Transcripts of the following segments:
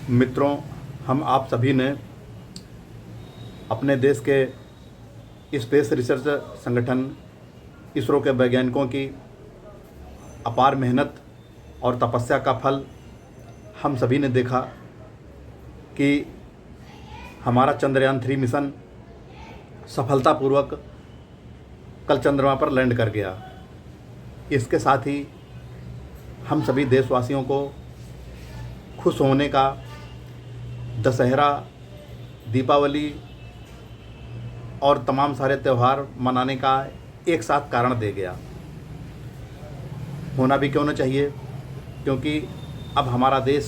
मित्रों, हम आप सभी ने अपने देश के स्पेस रिसर्च संगठन इसरो के वैज्ञानिकों की अपार मेहनत और तपस्या का फल हम सभी ने देखा कि हमारा चंद्रयान-3 मिशन सफलतापूर्वक कल चंद्रमा पर लैंड कर गया। इसके साथ ही हम सभी देशवासियों को खुश होने का, दशहरा, दीपावली और तमाम सारे त्यौहार मनाने का एक साथ कारण दे गया। होना भी क्यों न चाहिए, क्योंकि अब हमारा देश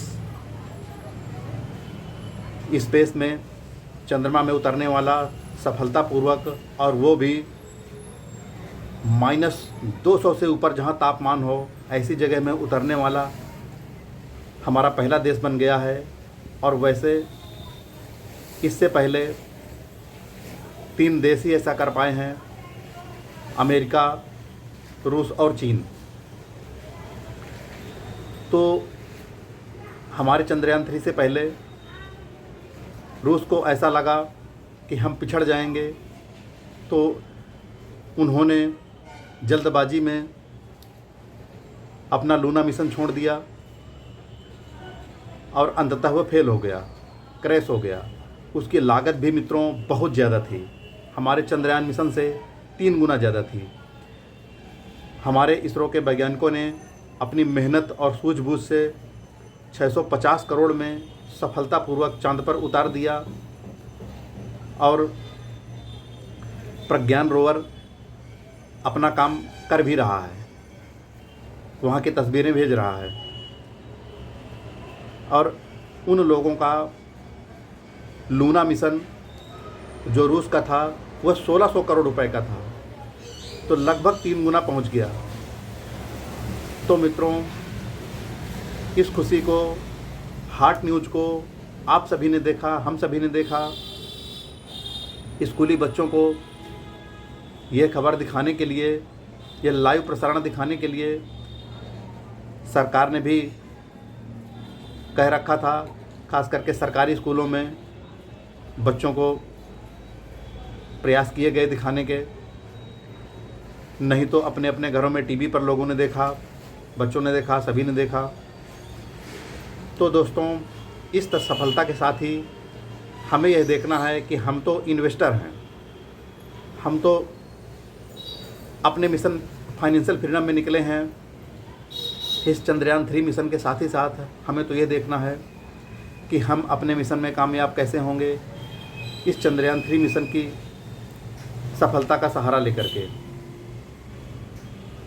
स्पेस में चंद्रमा में उतरने वाला सफलतापूर्वक, और वो भी -200 से ऊपर जहाँ तापमान हो ऐसी जगह में उतरने वाला हमारा पहला देश बन गया है। और वैसे इससे पहले 3 देश ही ऐसा कर पाए हैं: अमेरिका, रूस और चीन। तो हमारे चंद्रयान-3 से पहले रूस को ऐसा लगा कि हम पिछड़ जाएंगे, तो उन्होंने जल्दबाजी में अपना लूना मिशन छोड़ दिया और अंततः वह फेल हो गया, क्रैश हो गया। उसकी लागत भी मित्रों बहुत ज़्यादा थी, हमारे चंद्रयान मिशन से 3 गुना ज़्यादा थी। हमारे इसरो के वैज्ञानिकों ने अपनी मेहनत और सूझबूझ से 650 करोड़ में सफलतापूर्वक चांद पर उतार दिया, और प्रज्ञान रोवर अपना काम कर भी रहा है, वहाँ की तस्वीरें भेज रहा है। और उन लोगों का लूना मिशन जो रूस का था वह 1600 करोड़ रुपए का था, तो लगभग 3 गुना पहुँच गया। तो मित्रों, इस खुशी को, हार्ट न्यूज़ को आप सभी ने देखा, हम सभी ने देखा। स्कूली बच्चों को ये खबर दिखाने के लिए, ये लाइव प्रसारण दिखाने के लिए सरकार ने भी कह रखा था, खास करके सरकारी स्कूलों में बच्चों को प्रयास किए गए दिखाने के। नहीं तो अपने अपने घरों में टीवी पर लोगों ने देखा, बच्चों ने देखा, सभी ने देखा। तो दोस्तों, इस सफलता के साथ ही हमें यह देखना है कि हम तो इन्वेस्टर हैं, हम तो अपने मिशन फाइनेंशियल फ्रीडम में निकले हैं। इस चंद्रयान-3 मिशन के साथ ही साथ हमें तो ये देखना है कि हम अपने मिशन में कामयाब कैसे होंगे, इस चंद्रयान-3 मिशन की सफलता का सहारा लेकर के।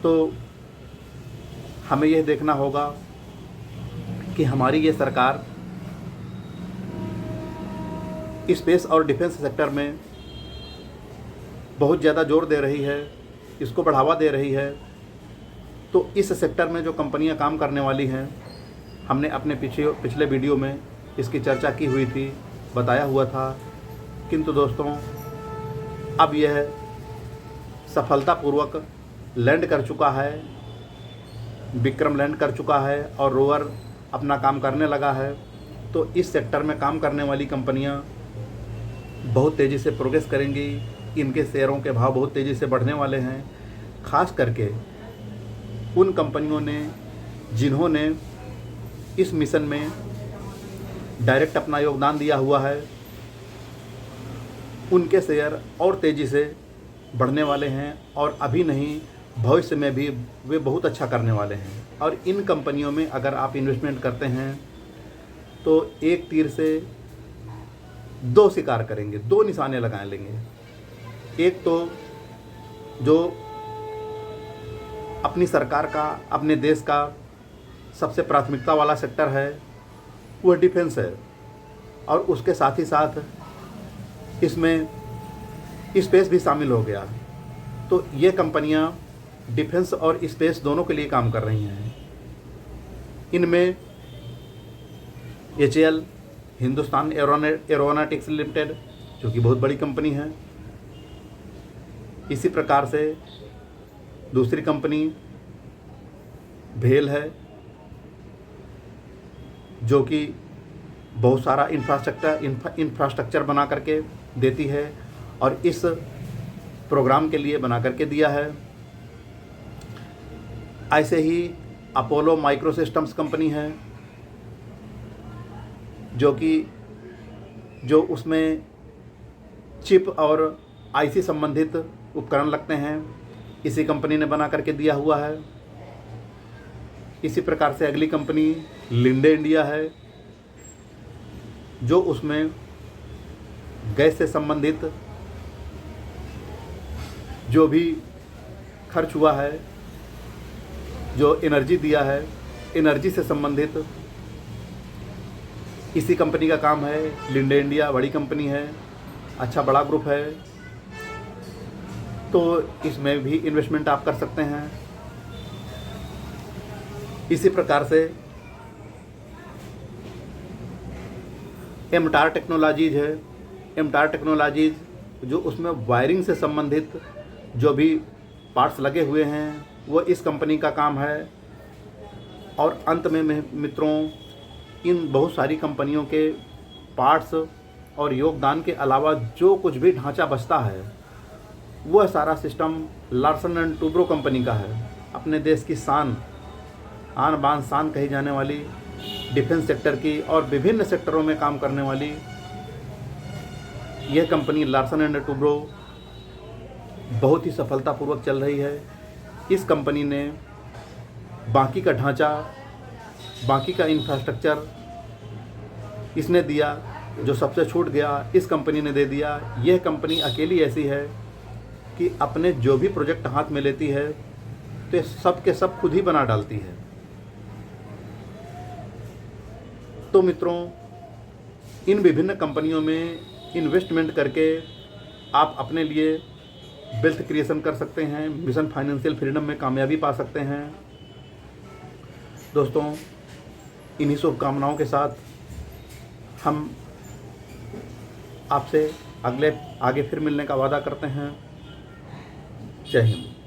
तो हमें यह देखना होगा कि हमारी ये सरकार स्पेस और डिफेंस सेक्टर में बहुत ज़्यादा जोर दे रही है, इसको बढ़ावा दे रही है। तो इस सेक्टर में जो कंपनियां काम करने वाली हैं, हमने अपने पिछले वीडियो में इसकी चर्चा की हुई थी, बताया हुआ था। किंतु दोस्तों, अब यह सफलतापूर्वक लैंड कर चुका है, विक्रम लैंड कर चुका है और रोवर अपना काम करने लगा है। तो इस सेक्टर में काम करने वाली कंपनियां बहुत तेज़ी से प्रोग्रेस करेंगी, इनके शेयरों के भाव बहुत तेज़ी से बढ़ने वाले हैं। खास करके उन कंपनियों ने जिन्होंने इस मिशन में डायरेक्ट अपना योगदान दिया हुआ है, उनके शेयर और तेज़ी से बढ़ने वाले हैं, और अभी नहीं, भविष्य में भी वे बहुत अच्छा करने वाले हैं। और इन कंपनियों में अगर आप इन्वेस्टमेंट करते हैं तो एक तीर से 2 शिकार करेंगे, 2 निशाने लगा लेंगे। एक तो जो अपनी सरकार का, अपने देश का सबसे प्राथमिकता वाला सेक्टर है वह डिफेंस है, और उसके साथ ही साथ इसमें स्पेस भी शामिल हो गया। तो ये कंपनियां डिफेंस और स्पेस दोनों के लिए काम कर रही हैं। इनमें HAL, हिंदुस्तान एरोनॉटिक्स लिमिटेड, जो कि बहुत बड़ी कंपनी है। इसी प्रकार से दूसरी कंपनी भेल है, जो कि बहुत सारा इंफ्रास्ट्रक्चर बना करके देती है और इस प्रोग्राम के लिए बना करके दिया है। ऐसे ही अपोलो माइक्रो सिस्टम्स कंपनी है जो उसमें चिप और आईसी संबंधित उपकरण लगते हैं, इसी कंपनी ने बना करके दिया हुआ है। इसी प्रकार से अगली कंपनी लिंडे इंडिया है, जो उसमें गैस से संबंधित जो भी खर्च हुआ है, जो एनर्जी दिया है, एनर्जी से संबंधित इसी कंपनी का काम है। लिंडे इंडिया बड़ी कंपनी है, अच्छा बड़ा ग्रुप है, तो इसमें भी इन्वेस्टमेंट आप कर सकते हैं। इसी प्रकार से एमटार टेक्नोलॉजीज है। एमटार टेक्नोलॉजीज जो उसमें वायरिंग से संबंधित जो भी पार्ट्स लगे हुए हैं वो इस कंपनी का काम है। और अंत में मित्रों, इन बहुत सारी कंपनियों के पार्ट्स और योगदान के अलावा जो कुछ भी ढांचा बचता है वह सारा system Larsen and Toubro company का है। अपने देश की शान, आन बान शान कही जाने वाली डिफेंस सेक्टर की और विभिन्न सेक्टरों में काम करने वाली यह कंपनी लार्सन एंड टूब्रो बहुत ही सफलतापूर्वक चल रही है। इस कंपनी ने बाकी का ढांचा, बाकी का इंफ्रास्ट्रक्चर इसने दिया, जो सबसे छूट गया इस कंपनी ने दे दिया। यह कंपनी अकेली ऐसी है कि अपने जो भी प्रोजेक्ट हाथ में लेती है तो सब के सब खुद ही बना डालती है। तो मित्रों, इन विभिन्न कंपनियों में इन्वेस्टमेंट करके आप अपने लिए वेल्थ क्रिएशन कर सकते हैं, मिशन फाइनेंशियल फ्रीडम में कामयाबी पा सकते हैं। दोस्तों, इन्हीं शुभकामनाओं के साथ हम आपसे आगे फिर मिलने का वादा करते हैं। जय हिंद।